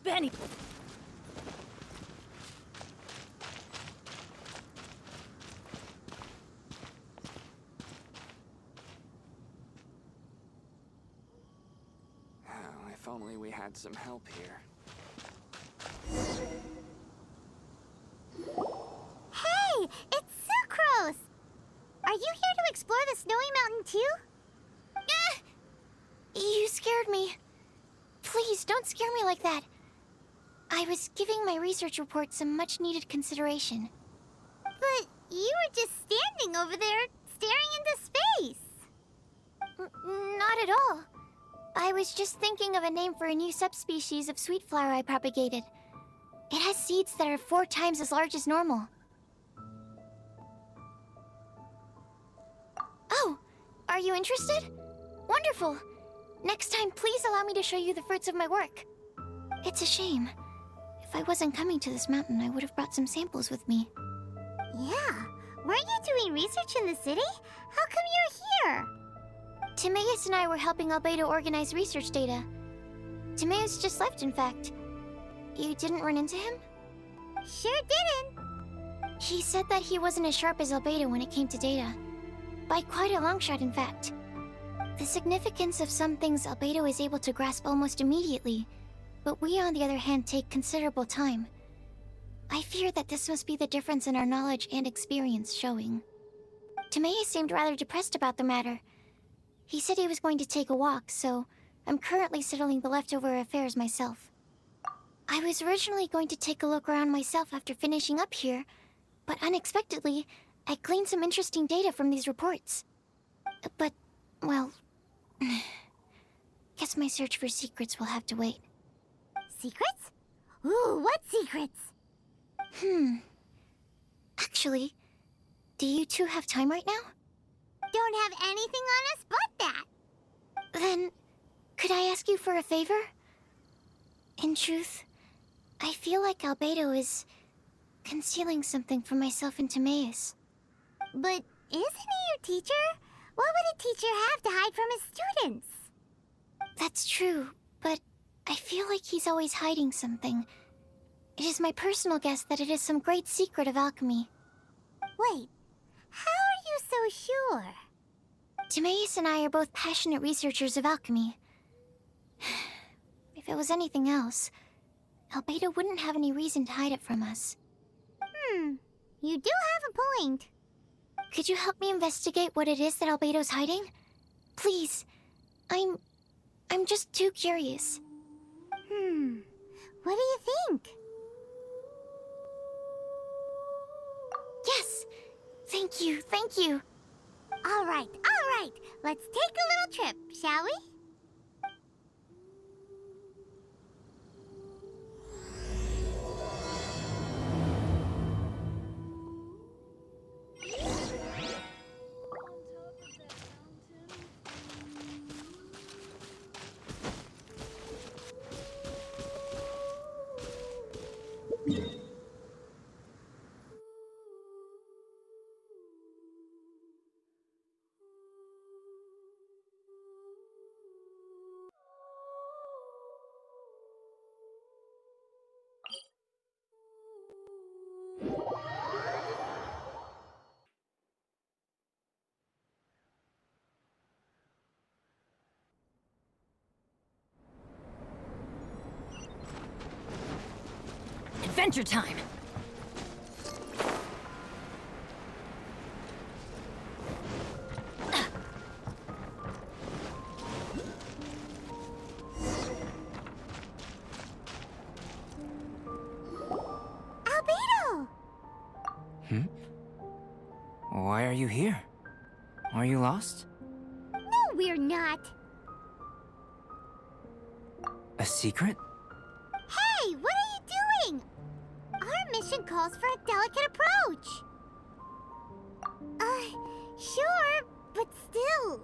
Benny. Oh, if only we had some help here. Hey, it's Sucrose! Are you here to explore the snowy mountain too? You scared me. Please, don't scare me like that. I was giving my research report some much-needed consideration. But you were just standing over there, staring into space. Not at all. I was just thinking of a name for a new subspecies of sweet flower I propagated. It has seeds that are 4 times as large as normal. Oh, are you interested? Wonderful. Next time, please allow me to show you the fruits of my work. It's a shame. If I wasn't coming to this mountain, I would have brought some samples with me. Yeah. Weren't you doing research in the city? How come you're here? Timaeus and I were helping Albedo organize research data. Timaeus just left, in fact. You didn't run into him? Sure didn't. He said that he wasn't as sharp as Albedo when it came to data. By quite a long shot, in fact. The significance of some things Albedo is able to grasp almost immediately, but we, on the other hand, take considerable time. I fear that this must be the difference in our knowledge and experience showing. Timaeus seemed rather depressed about the matter. He said he was going to take a walk, so I'm currently settling the leftover affairs myself. I was originally going to take a look around myself after finishing up here, but unexpectedly, I gleaned some interesting data from these reports. But, well, guess my search for secrets will have to wait. Secrets? Ooh, what secrets? Actually, do you two have time right now? Don't have anything on us but that. Then, could I ask you for a favor? In truth, I feel like Albedo is concealing something from myself and Timaeus. But isn't he your teacher? What would a teacher have to hide from his students? That's true, but I feel like he's always hiding something. It is my personal guess that it is some great secret of alchemy. Wait, how are you so sure? Timaeus and I are both passionate researchers of alchemy. If it was anything else, Albedo wouldn't have any reason to hide it from us. You do have a point. Could you help me investigate what it is that Albedo's hiding? Please. I'm just too curious. What do you think? Yes! Thank you, thank you. All right. Let's take a little trip, shall we? Adventure time! Albedo! Why are you here? Are you lost? No, we're not. A secret? Hey, what are you doing? Our mission calls for a delicate approach. Sure, but still.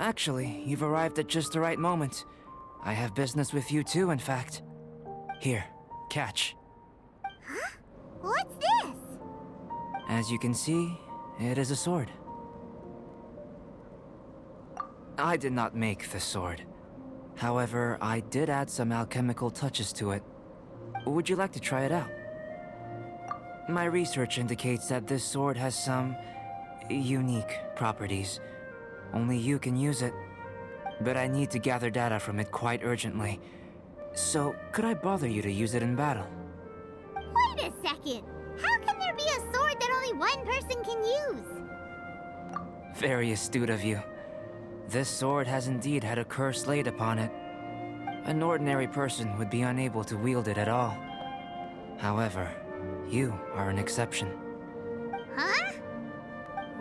Actually, you've arrived at just the right moment. I have business with you too, in fact. Here, catch. Huh? What's this? As you can see, it is a sword. I did not make the sword. However, I did add some alchemical touches to it. Would you like to try it out? My research indicates that this sword has some unique properties. Only you can use it. But I need to gather data from it quite urgently. So, could I bother you to use it in battle? Wait a second! How can there be a sword that only one person can use? Very astute of you. This sword has indeed had a curse laid upon it. An ordinary person would be unable to wield it at all. However, you are an exception. Huh?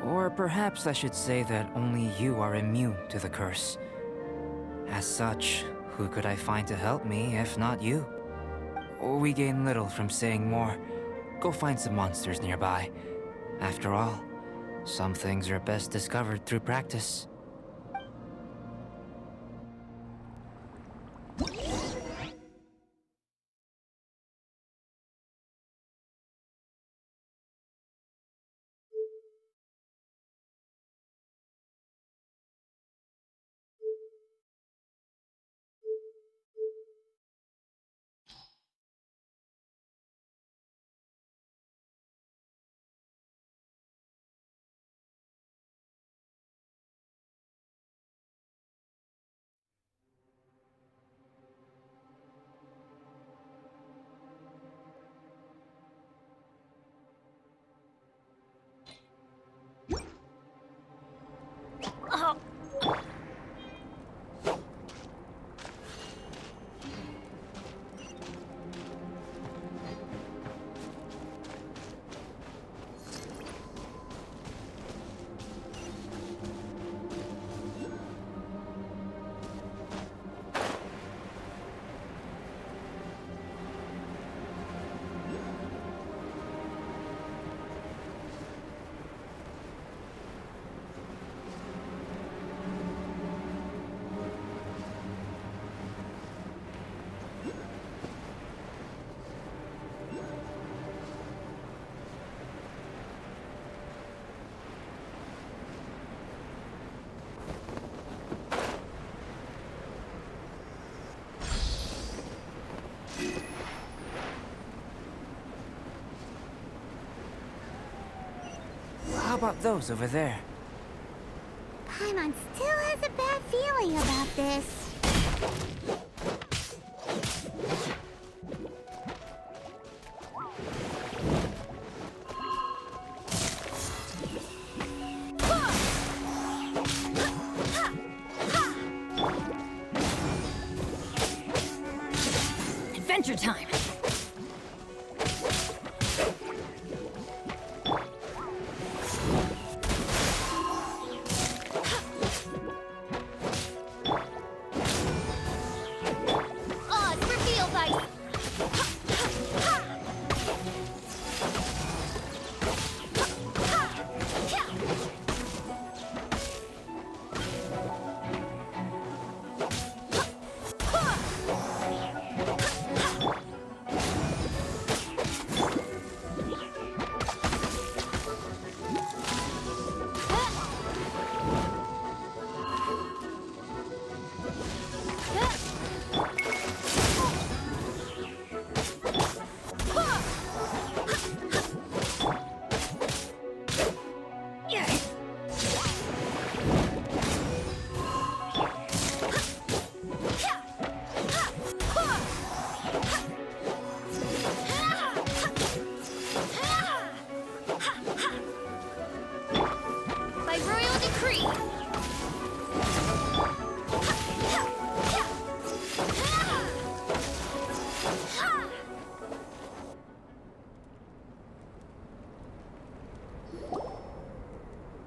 Or perhaps I should say that only you are immune to the curse. As such, who could I find to help me if not you? We gain little from saying more. Go find some monsters nearby. After all, some things are best discovered through practice. How about those over there? Paimon still has a bad feeling about this. Adventure time!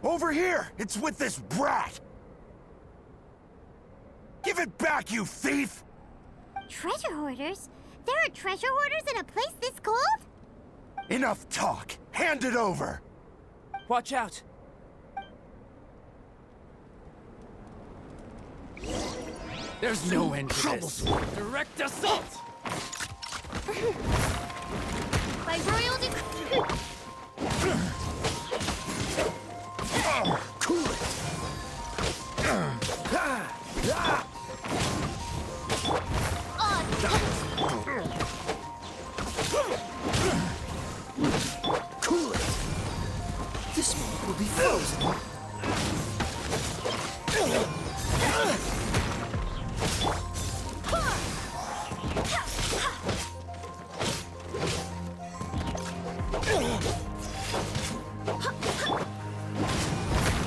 Over here! It's with this brat! Give it back, you thief! Treasure hoarders? There are treasure hoarders in a place this cold? Enough talk! Hand it over! Watch out! There's no end to this. Direct assault! By royal decree. Cool it!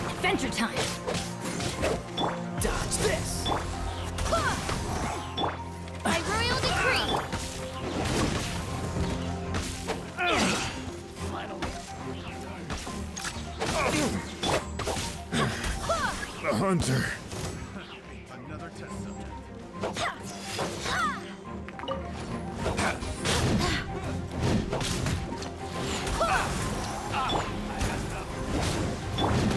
Adventure time! Dodge this! By royal decree! The hunter.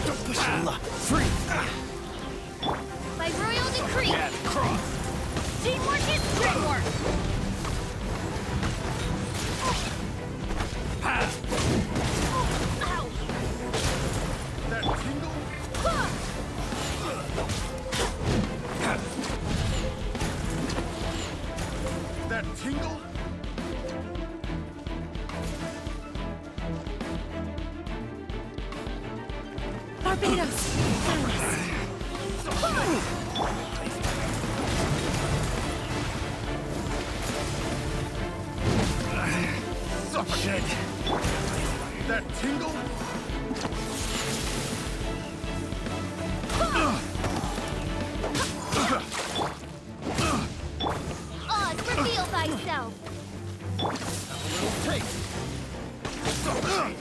Don't push your luck. Free! By royal decree! Yeah, cross! Teamwork is teamwork! Ow! That tingle? That tingle? Barbados! Suffocate! That tingle? Oz, reveal thyself! Take! Suffocate!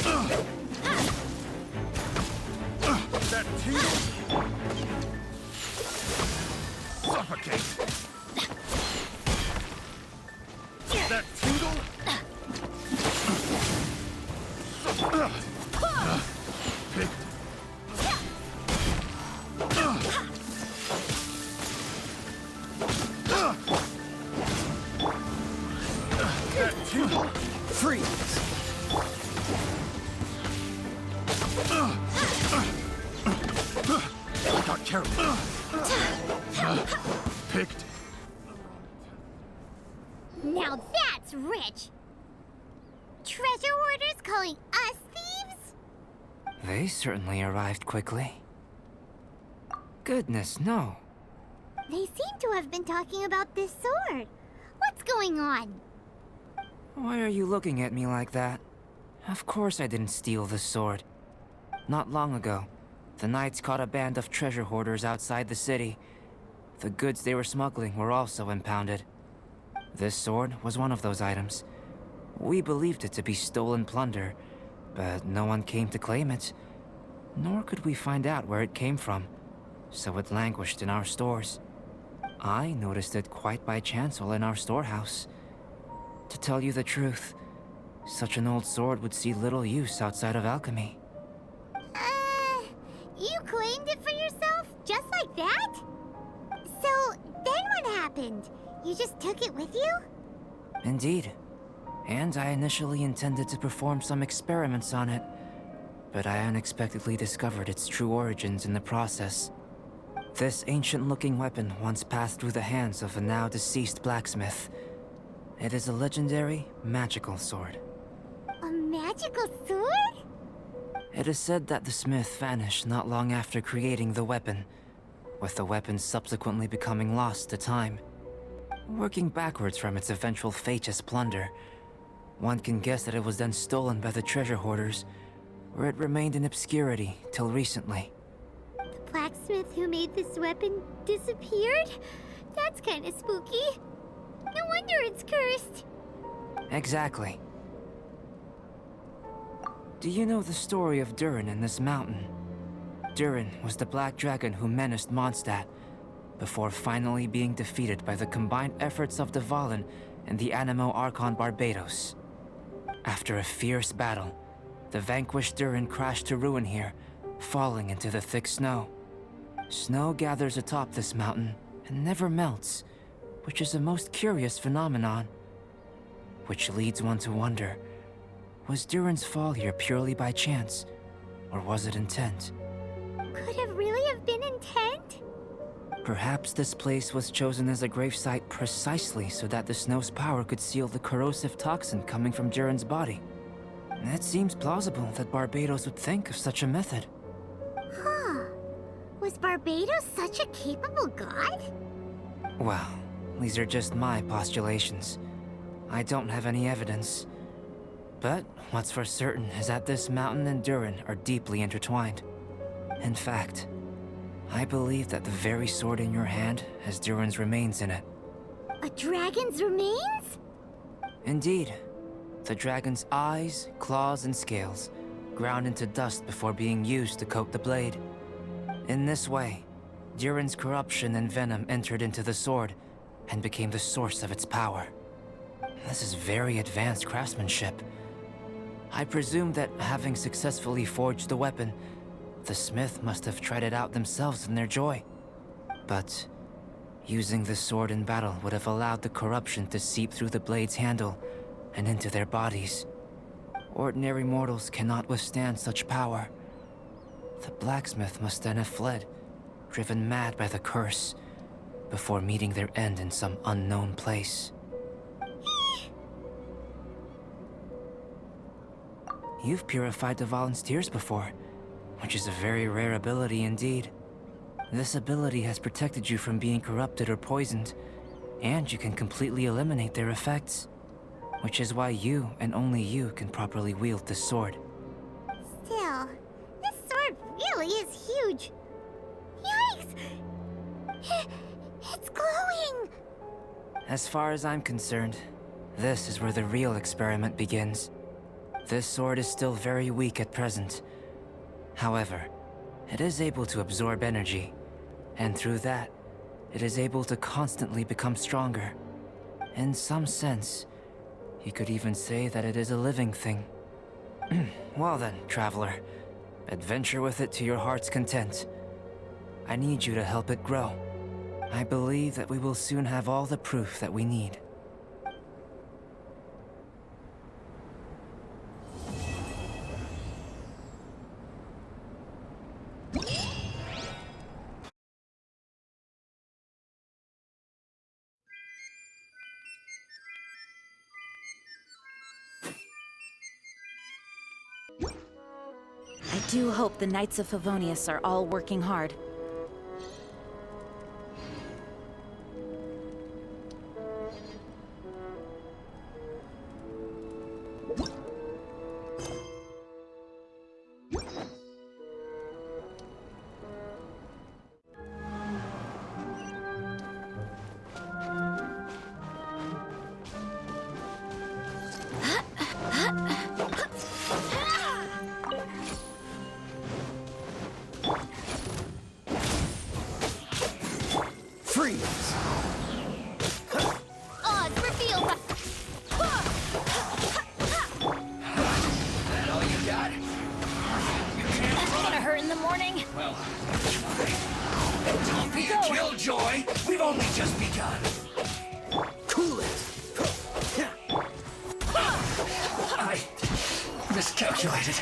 That tingle? Suffocate! That tingle? Pick. That tingle? Freeze! I got careful. Picked. Now that's rich! Treasure hoarders calling us thieves? They certainly arrived quickly. Goodness, no. They seem to have been talking about this sword. What's going on? Why are you looking at me like that? Of course I didn't steal this sword. Not long ago, the Knights caught a band of treasure hoarders outside the city. The goods they were smuggling were also impounded. This sword was one of those items. We believed it to be stolen plunder, but no one came to claim it. Nor could we find out where it came from, so it languished in our stores. I noticed it quite by chance while in our storehouse. To tell you the truth, such an old sword would see little use outside of alchemy. You claimed it for yourself? Just like that? So, then what happened? You just took it with you? Indeed. And I initially intended to perform some experiments on it, but I unexpectedly discovered its true origins in the process. This ancient-looking weapon once passed through the hands of a now-deceased blacksmith. It is a legendary, magical sword. A magical sword? It is said that the smith vanished not long after creating the weapon, with the weapon subsequently becoming lost to time. Working backwards from its eventual fate as plunder, one can guess that it was then stolen by the treasure hoarders, where it remained in obscurity till recently. The blacksmith who made this weapon disappeared? That's kind of spooky. No wonder it's cursed. Exactly. Do you know the story of Durin in this mountain? Durin was the black dragon who menaced Mondstadt, before finally being defeated by the combined efforts of the Valen and the Animo Archon Barbados. After a fierce battle, the vanquished Durin crashed to ruin here, falling into the thick snow. Snow gathers atop this mountain and never melts, which is a most curious phenomenon. Which leads one to wonder, was Durin's fall here purely by chance, or was it intent? Could it really have been intent? Perhaps this place was chosen as a gravesite precisely so that the snow's power could seal the corrosive toxin coming from Durin's body. It seems plausible that Barbados would think of such a method. Huh. Was Barbados such a capable god? Well, these are just my postulations. I don't have any evidence. But what's for certain is that this mountain and Durin are deeply intertwined. In fact, I believe that the very sword in your hand has Durin's remains in it. A dragon's remains? Indeed. The dragon's eyes, claws, and scales ground into dust before being used to coat the blade. In this way, Durin's corruption and venom entered into the sword and became the source of its power. This is very advanced craftsmanship. I presume that having successfully forged the weapon, the smith must have tried it out themselves in their joy. But using the sword in battle would have allowed the corruption to seep through the blade's handle and into their bodies. Ordinary mortals cannot withstand such power. The blacksmith must then have fled, driven mad by the curse, before meeting their end in some unknown place. You've purified the volunteers before, which is a very rare ability indeed. This ability has protected you from being corrupted or poisoned, and you can completely eliminate their effects. Which is why you, and only you, can properly wield this sword. Still, this sword really is huge. Yikes! It's glowing! As far as I'm concerned, this is where the real experiment begins. This sword is still very weak at present. However, it is able to absorb energy, and through that, it is able to constantly become stronger. In some sense, you could even say that it is a living thing. Well then, traveler, adventure with it to your heart's content. I need you to help it grow. I believe that we will soon have all the proof that we need. I do hope the Knights of Favonius are all working hard. Freeze! Odds reveal. That all you got? That's gonna hurt in the morning. Well, don't be a killjoy. We've only just begun. Cool it! I miscalculated.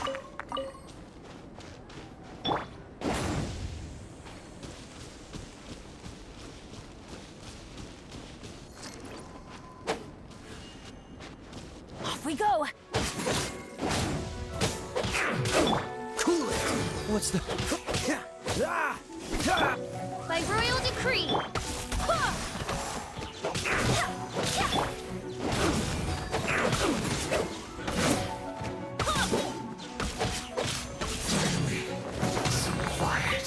Off we go. Cool it! What's the... By royal decree. So quiet.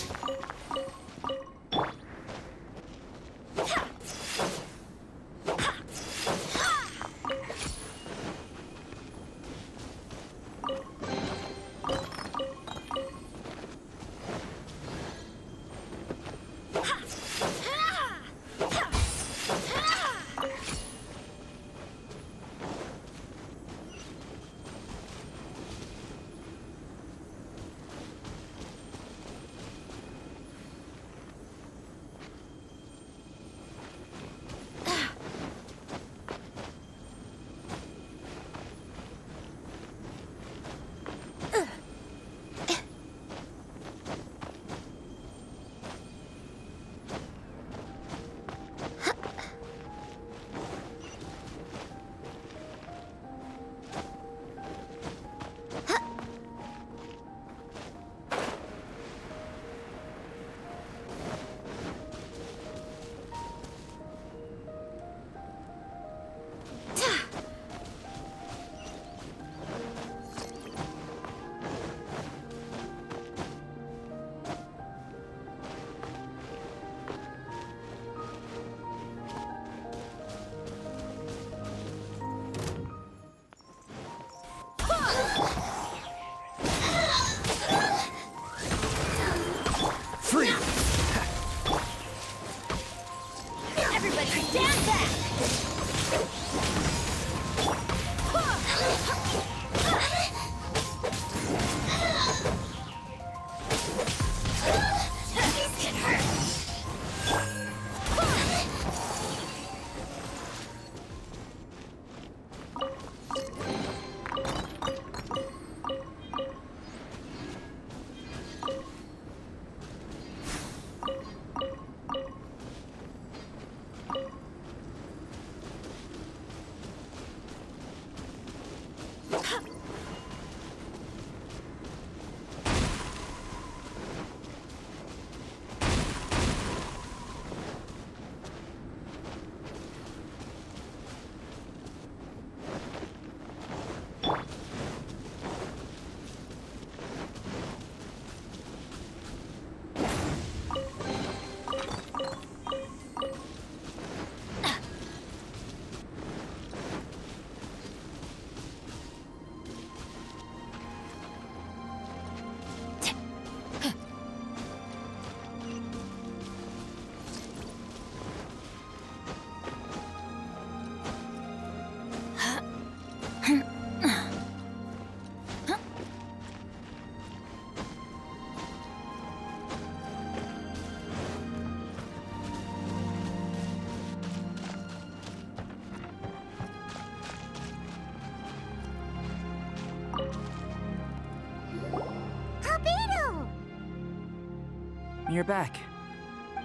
you're back.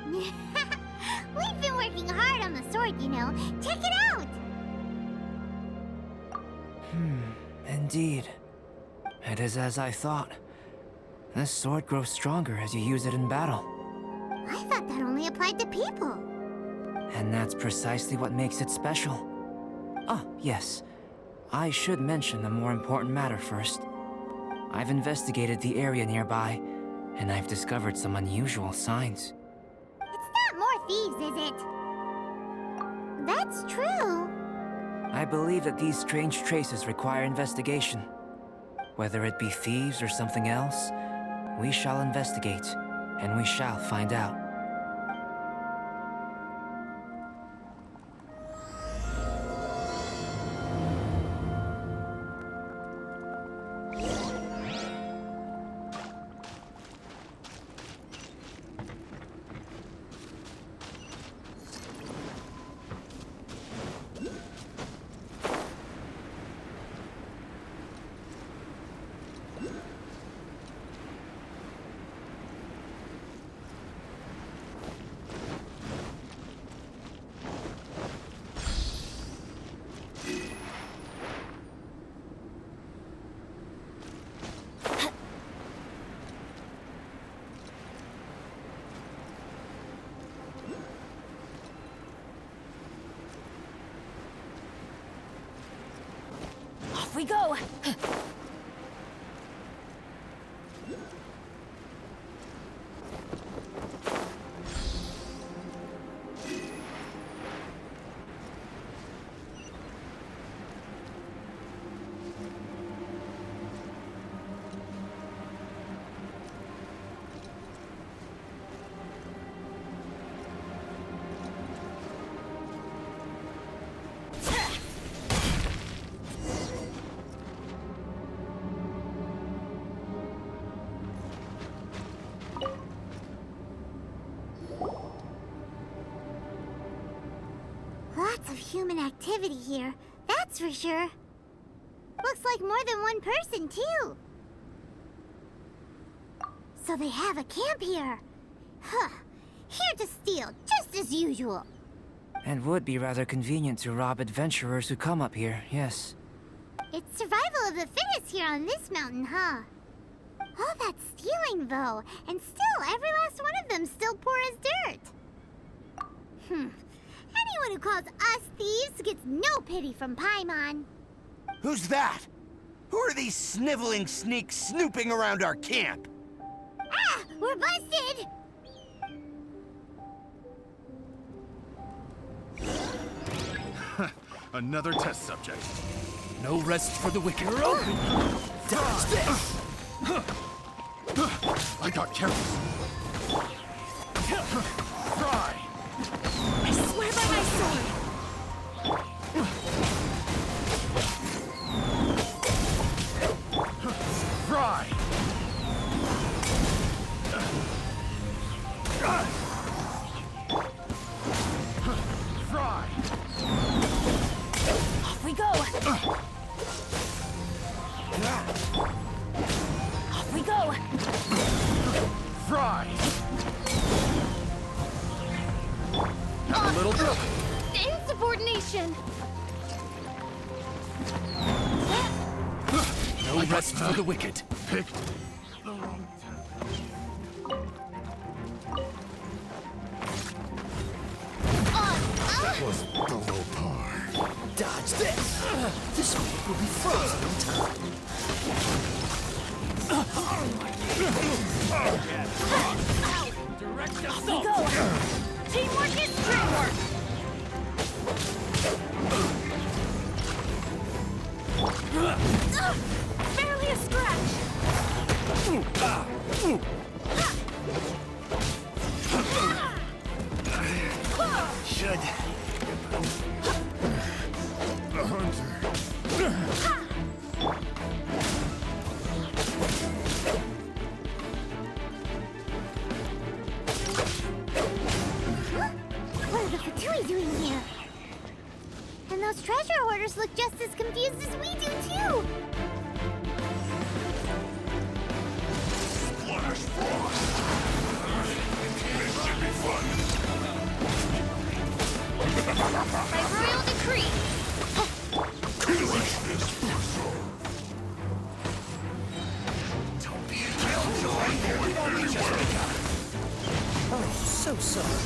We've been working hard on the sword, you know. Check it out! Indeed. It is as I thought. This sword grows stronger as you use it in battle. I thought that only applied to people. And that's precisely what makes it special. Ah, yes. I should mention a more important matter first. I've investigated the area nearby, and I've discovered some unusual signs. It's not more thieves, is it? That's true. I believe that these strange traces require investigation. Whether it be thieves or something else, we shall investigate, and we shall find out. Off we go! Lots of human activity here, that's for sure. Looks like more than one person, too. So they have a camp here. Huh. Here to steal, just as usual. And would be rather convenient to rob adventurers who come up here, yes. It's survival of the fittest here on this mountain, huh? All that stealing, though, and still every last one of them still poor as dirt. Anyone who calls us thieves gets no pity from Paimon. Who's that? Who are these sniveling sneaks snooping around our camp? Ah! We're busted! Another test subject. No rest for the wicked. You're open. Dodge this. I got careless. Fry! I swear by my sword! Fry! Fry! Off we go! Off we go! Fry! Have a little bit. Insubordination! No rest for the wicked. Picked the wrong time. That was below par. Dodge this. This one will be frozen in time. Direct Off we assault. go! Teamwork is dreamwork! Barely a scratch! Should. The hunter. What are the Fatui doing here? And those treasure hoarders look just as confused as we do, too. Splash frost! By royal decree. Don't be a killjoy. We've only just begun. Oh, so sorry.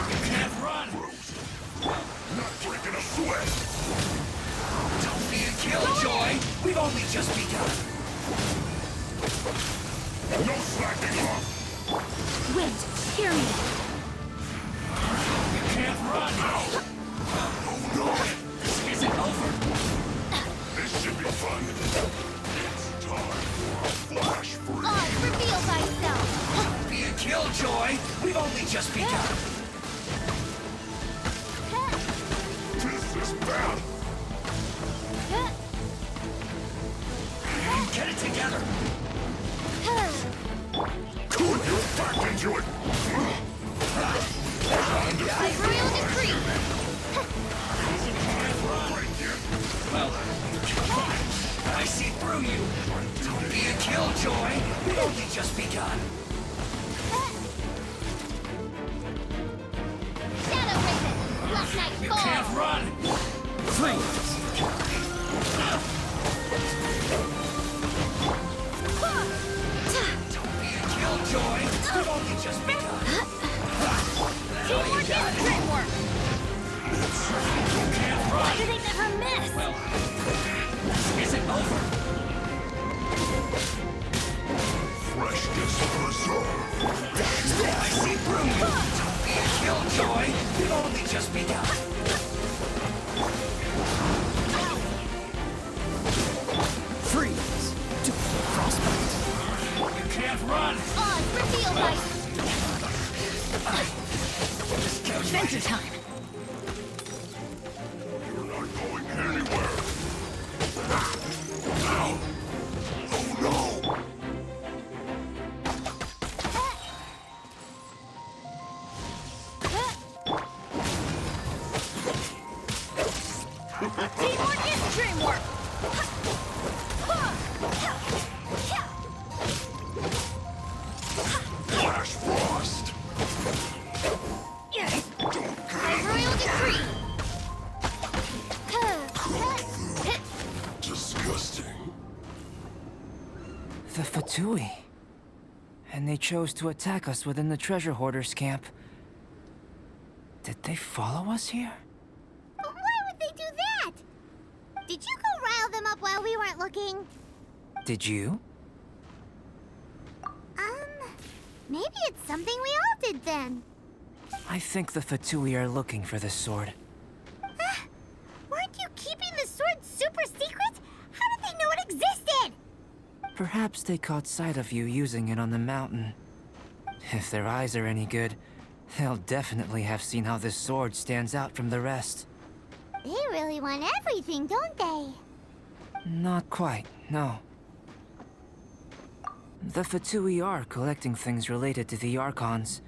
You can't run. Not breaking a sweat. Don't be a killjoy. We've only just begun. No slacking off. Wait, hear me. You can't run. Oh no. This isn't over. This should be fun. It's time for a flash freeze. Oz, reveal thyself. Don't be a killjoy. We've only just begun. This is bad. Get it together. Cool, you're back into it. By royal decree. Well, I see through you. Don't be a killjoy. We've only just begun. Shadow Raven. Black Knight You fall. can't run. Freeze! Don't be a killjoy. We've only just begun. Teamwork is dreamwork. You can't Why run. do they never miss? Well, this isn't over. Freshness preserved. I see through you. Don't be a killjoy. We've only just begun. Freeze! Do frostbite. You can't run. Oz, reveal thyself. Adventure time. You're not going anywhere. Ow. Oh no. Teamwork is dreamwork. Flash frost. By royal decree. Disgusting. The Fatui. And they chose to attack us within the treasure hoarders camp. Did they follow us here? But why would they do that? Did you go rile them up while we weren't looking? Did you? Maybe it's something we all did then. I think the Fatui are looking for this sword. Weren't you keeping the sword super secret? How did they know it existed? Perhaps they caught sight of you using it on the mountain. If their eyes are any good, they'll definitely have seen how this sword stands out from the rest. They really want everything, don't they? Not quite, no. The Fatui are collecting things related to the Archons.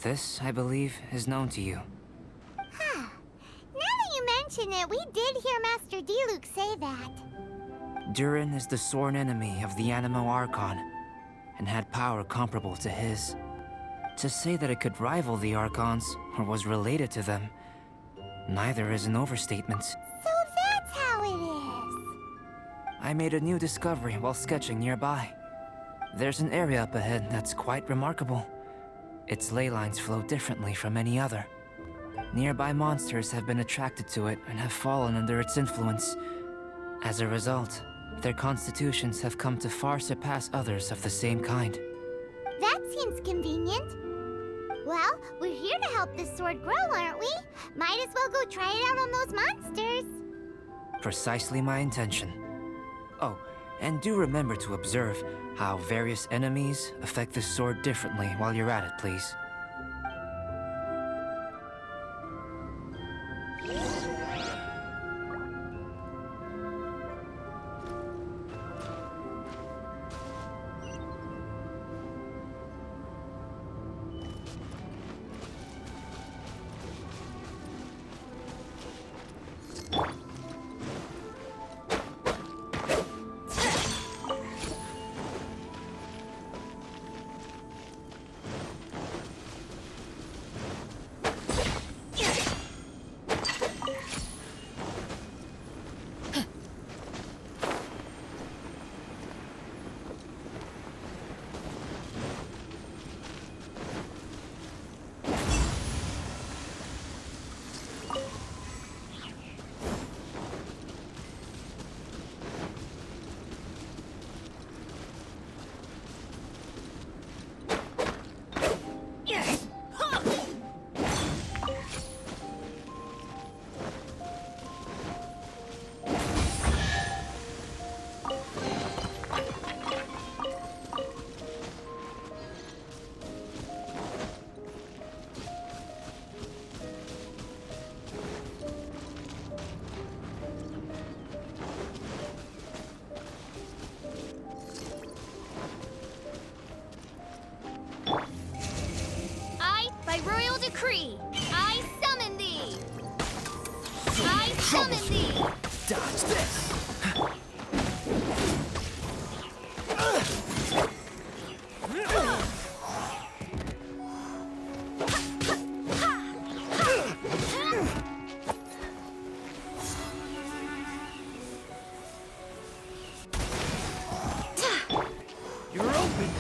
This, I believe, is known to you. Huh. Now that you mention it, we did hear Master Diluc say that. Durin is the sworn enemy of the Animo Archon, and had power comparable to his. To say that it could rival the Archons, or was related to them, neither is an overstatement. So that's how it is. I made a new discovery while sketching nearby. There's an area up ahead that's quite remarkable. Its ley lines flow differently from any other. Nearby monsters have been attracted to it and have fallen under its influence. As a result, their constitutions have come to far surpass others of the same kind. That seems convenient. Well, we're here to help this sword grow, aren't we? Might as well go try it out on those monsters. Precisely my intention. Oh, and do remember to observe how various enemies affect this sword differently while you're at it, please. decree! I summon thee! I summon thee! Dodge this! You're open!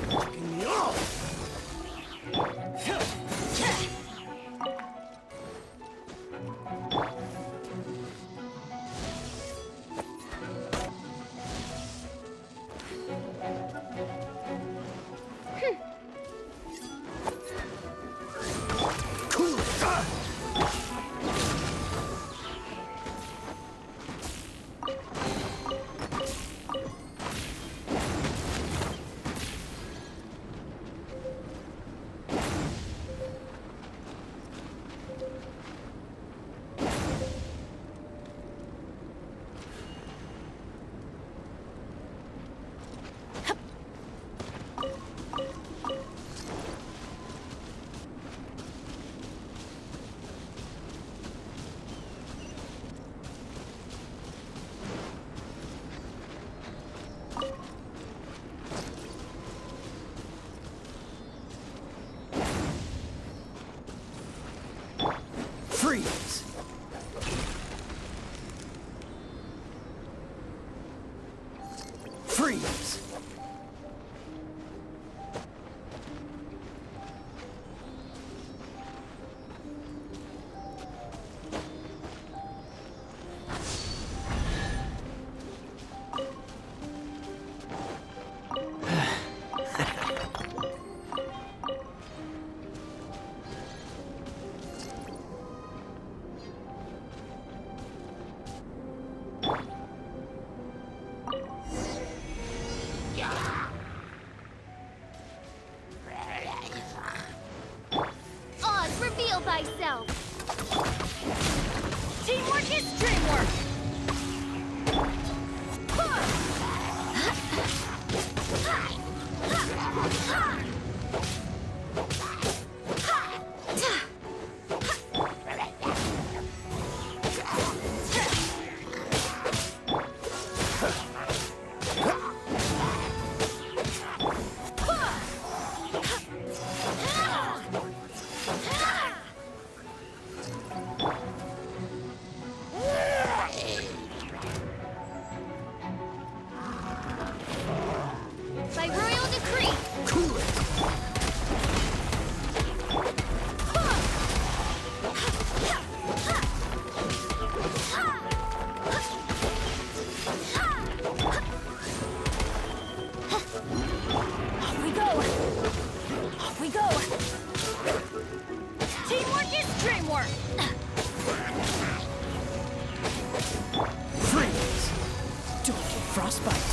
Kicking me off! Cool it! Freeze! Freeze! Oz, reveal thyself! Teamwork is dreamwork! By royal decree! Cool it! Off we go! Off we go! Teamwork is dreamwork! Freeze! Don't get frostbite!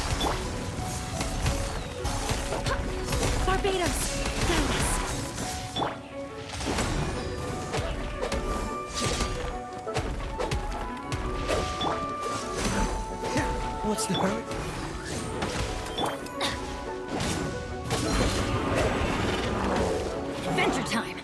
Barbados! Guide us! What's the hurry? Adventure time!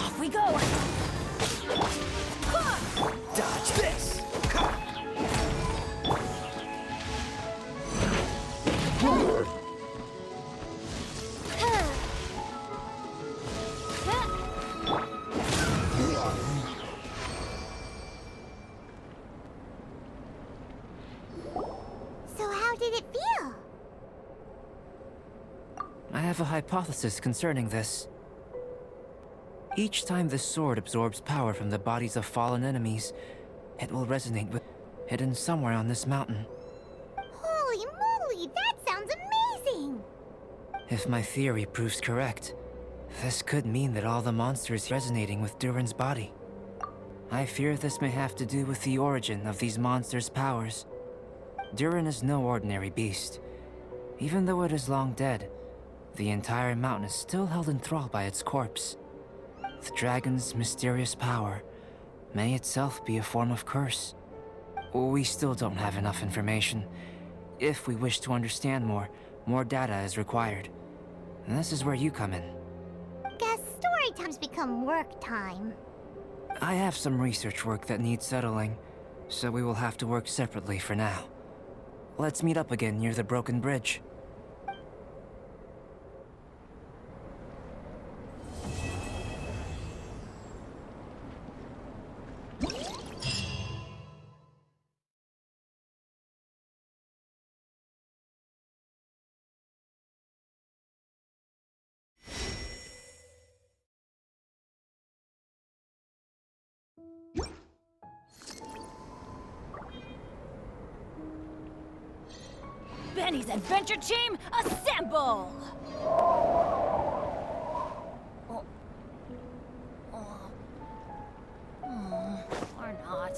Off we go! Dodge this! So how did it feel? I have a hypothesis concerning this. Each time this sword absorbs power from the bodies of fallen enemies, it will resonate with hidden somewhere on this mountain. Holy moly, that sounds amazing! If my theory proves correct, This could mean that all the monsters resonating with Durin's body. I fear this may have to do with the origin of these monsters' powers. Durin is no ordinary beast. Even though it is long dead, the entire mountain is still held in thrall by its corpse. The dragon's mysterious power may itself be a form of curse. We still don't have enough information. If we wish to understand more data is required. And this is where you come in. Guess story time's become work time. I have some research work that needs settling, so we will have to work separately for now. Let's meet up again near the broken bridge. Benny's adventure team, assemble! Or not.